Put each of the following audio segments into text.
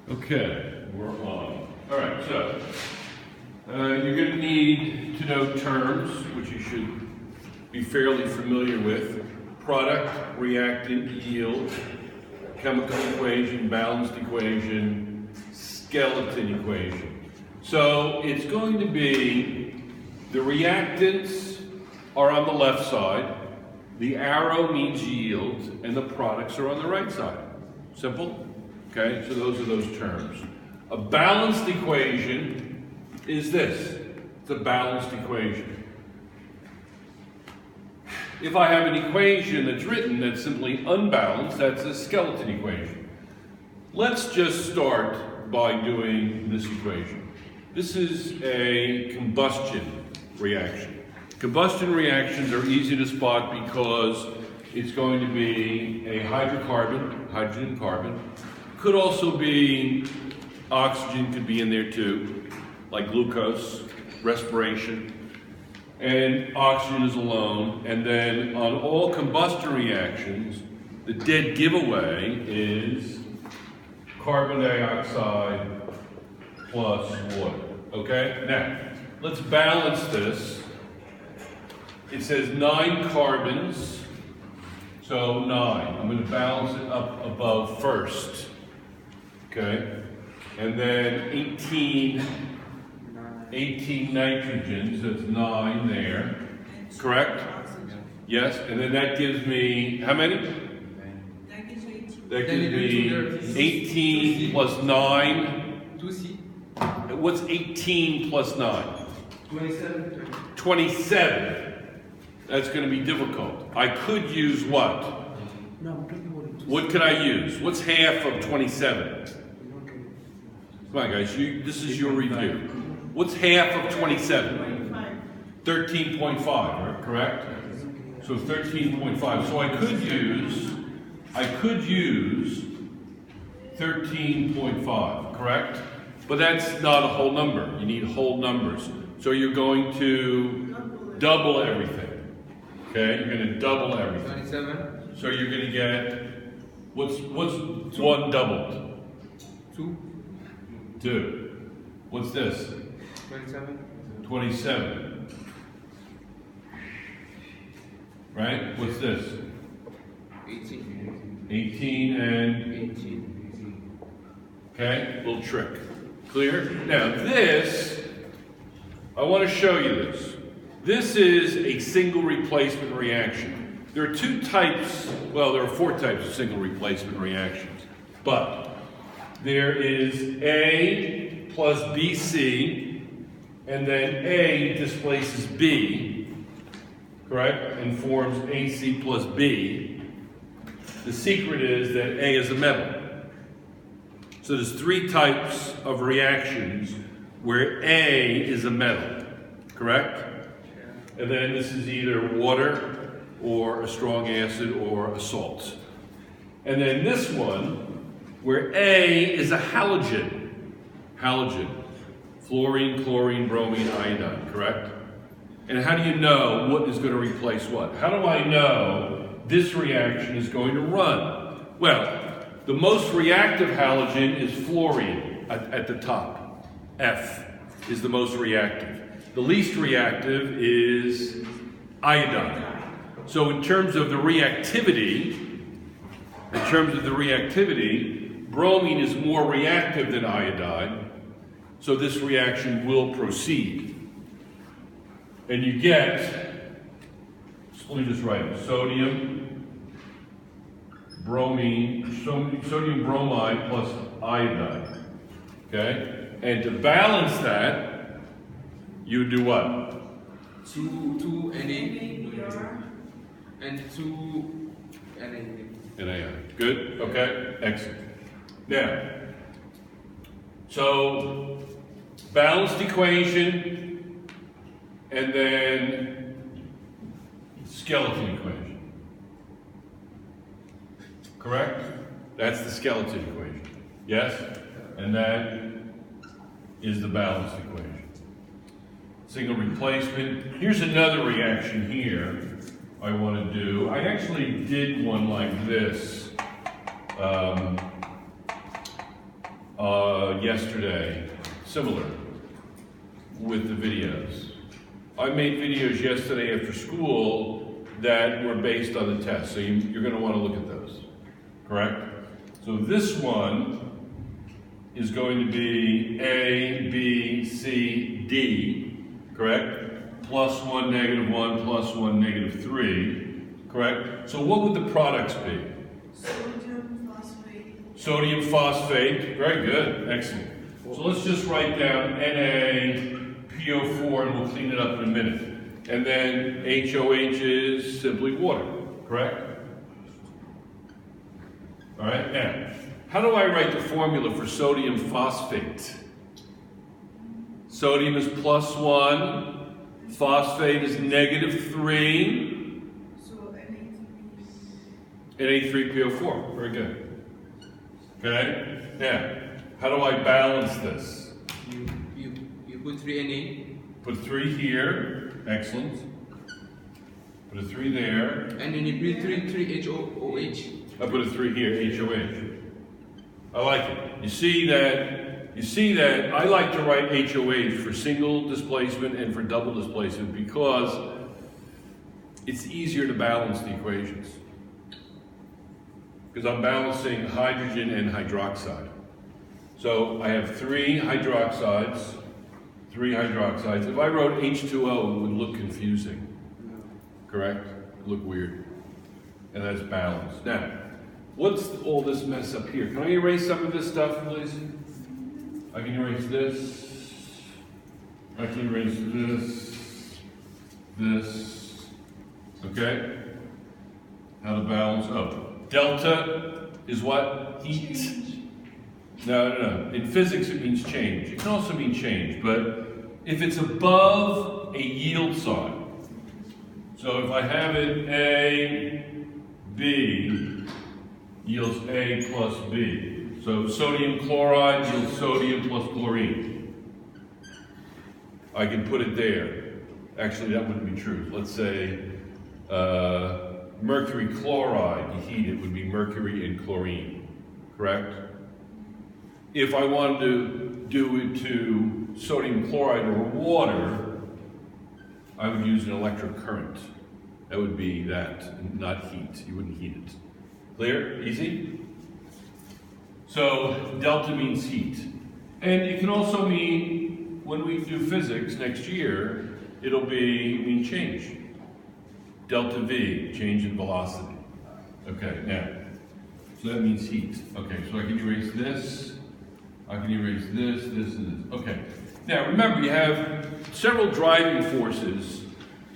Okay, we're on. All right, so you're going to need to know terms, which you should be fairly familiar with. Product, reactant, yield, chemical equation, balanced equation, skeleton equation. So it's going to be the reactants are on the left side, the arrow means yield, and the products are on the right side. Simple? Okay, so those are those terms. A balanced equation is this. It's a balanced equation. If I have an equation that's written that's simply unbalanced, that's a skeleton equation. Let's just start by doing this equation. This is a combustion reaction. Combustion reactions are easy to spot because it's going to be a hydrocarbon, hydrogen, carbon. Could also be oxygen, could be in there too, like glucose, respiration. And oxygen is alone. And then on all combustion reactions, the dead giveaway is carbon dioxide plus water. Okay? Now, let's balance this. It says 9 carbons, so 9. I'm going to balance it up above first. Okay? And then 18 nitrogens, that's 9 there. Correct? Yes, and then that gives me, how many? That gives me 18 plus 9. What's 18 plus 9? 27. 27. That's going to be difficult. I could use what? What could I use? What's half of 27? Come on, guys. This is your review. What's half of 27? 13.5, right? Correct? So 13.5. So I could use 13.5, correct? But that's not a whole number. You need whole numbers. So you're going to double everything. Okay? You're going to double everything. 27. So you're going to get, what's 1 doubled? 2. 2. What's this? 27. 27. Right? What's this? 18. 18 and 18. okay, little trick. Clear? Now this, I want to show you this. This is a single replacement reaction. There are 2 types, well, there are 4 types of single replacement reactions. But there is A plus BC, and then A displaces B, correct? And forms AC plus B. The secret is that A is a metal. So there's 3 types of reactions where A is a metal, correct? And then this is either water or a strong acid or a salt. And then this one, where A is a halogen. Halogen. Fluorine, chlorine, bromine, iodine, correct? And how do you know what is going to replace what? How do I know this reaction is going to run? Well, the most reactive halogen is fluorine at the top. F is the most reactive. The least reactive is iodine. So in terms of the reactivity, bromine is more reactive than iodine, so this reaction will proceed. And you get, let me just write it, sodium bromide plus iodine, okay? And to balance that, you would do what? 2 Na and 2 Na. NaI. Good? Okay? Excellent. Now, so balanced equation and then skeleton equation. Correct? That's the skeleton equation. Yes? And that is the balanced equation. Single replacement. Here's another reaction here I want to do. I actually did one like this on yesterday, similar, with the videos. I made videos yesterday after school that were based on the test, so you're going to want to look at those, correct? So this one is going to be A, B, C, D, correct? Plus 1, negative 1, plus 1, negative 3, correct? So what would the products be? Sodium phosphate. Sodium phosphate, very good, excellent. So let's just write down NaPO4 and we'll clean it up in a minute. And then HOH is simply water, correct? All right, now, how do I write the formula for sodium phosphate? Sodium is plus 1, phosphate is negative 3, So and Na3PO4, very good. Okay, now, how do I balance this? You put 3 Na. Put 3 here, excellent. Put a 3 there. And then you put 3 HOH. I put a 3 here, HOH. I like it. You see that I like to write HOH for single displacement and for double displacement because it's easier to balance the equations. Because I'm balancing hydrogen and hydroxide. So I have 3 hydroxides. If I wrote H2O, it would look confusing. Correct? It would look weird. And that's balanced. Now, what's all this mess up here? Can I erase some of this stuff, please? I can erase this. I can erase this. Okay? How to balance? Oh, delta is what? Heat. No. In physics, it means change. It can also mean change, but if it's above a yield sign, so if I have it A, B, yields A plus B. So sodium chloride yields sodium plus chlorine. I can put it there. Actually, that wouldn't be true. Let's say mercury chloride, you heat it, would be mercury and chlorine, correct? If I wanted to do it to sodium chloride or water, I would use an electric current. That would be that, not heat. You wouldn't heat it. Clear? Easy? So delta means heat. And it can also mean, when we do physics next year, it'll mean change. Delta V, change in velocity. Okay, now, so that means heat. Okay, so I can erase this. I can erase this, and this. Okay. Now remember, you have several driving forces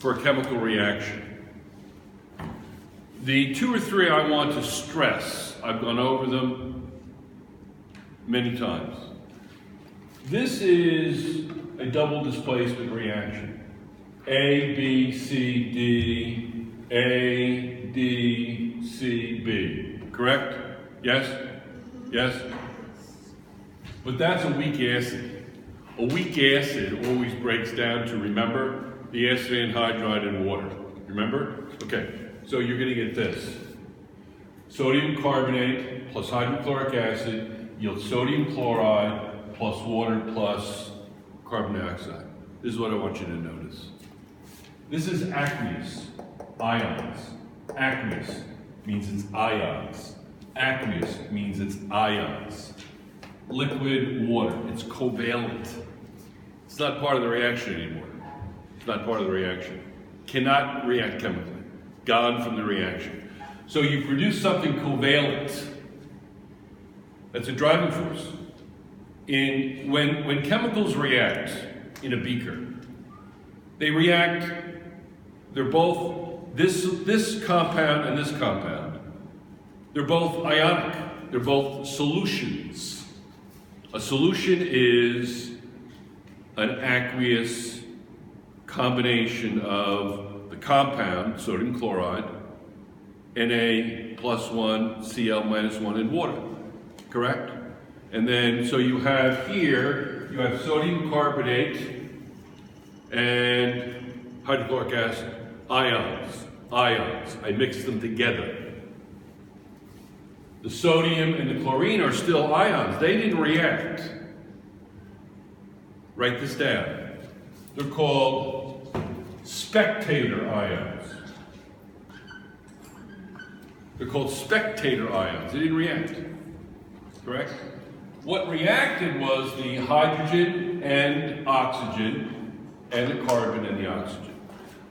for a chemical reaction. The 2 or 3 I want to stress, I've gone over them many times. This is a double displacement reaction. A, B, C, D, A, D, C, B. Correct? Yes? Yes? But that's a weak acid. A weak acid always breaks down to, remember, the acid anhydride and water. Remember? Okay, so you're going to get this. Sodium carbonate plus hydrochloric acid yields sodium chloride plus water plus carbon dioxide. This is what I want you to notice. This is aqueous, ions. Aqueous means it's ions. Aqueous means it's ions. Liquid water, it's covalent. It's not part of the reaction anymore. It's not part of the reaction. Cannot react chemically. Gone from the reaction. So you produce something covalent. That's a driving force. When chemicals react in a beaker, they react, they're both, this compound and this compound, they're both ionic. They're both solutions. A solution is an aqueous combination of the compound, sodium chloride, Na plus 1, Cl minus 1, and water, correct? And then, so you have here, you have sodium carbonate and hydrochloric acid, ions. I mix them together. The sodium and the chlorine are still ions. They didn't react. Write this down. They're called spectator ions. They're called spectator ions. They didn't react. Correct? What reacted was the hydrogen and oxygen and the carbon and the oxygen.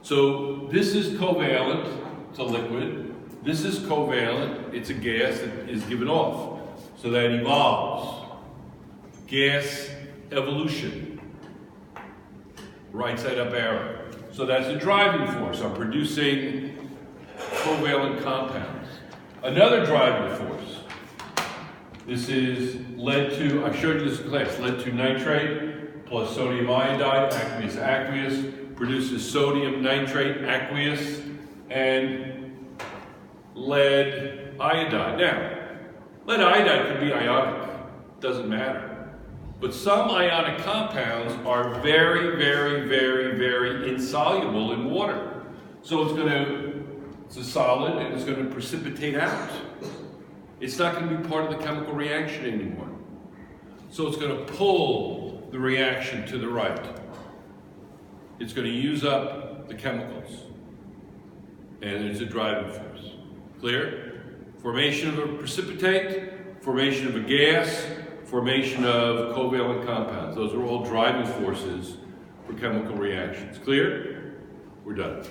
So this is covalent, it's a liquid. This is covalent, it's a gas that is given off. So that evolves. Gas evolution. Right side up arrow. So that's a driving force. I'm producing covalent compounds. Another driving force. This is lead to, I showed you this in class, lead to nitrate plus sodium iodide, aqueous, produces sodium nitrate, aqueous, and lead iodide. Now, lead iodide could be ionic, doesn't matter. But some ionic compounds are very, very, very, very insoluble in water. So it's a solid and it's going to precipitate out. It's not going to be part of the chemical reaction anymore. So it's going to pull the reaction to the right. It's going to use up the chemicals. And it's a driving force. Clear? Formation of a precipitate, formation of a gas, formation of covalent compounds. Those are all driving forces for chemical reactions. Clear? We're done.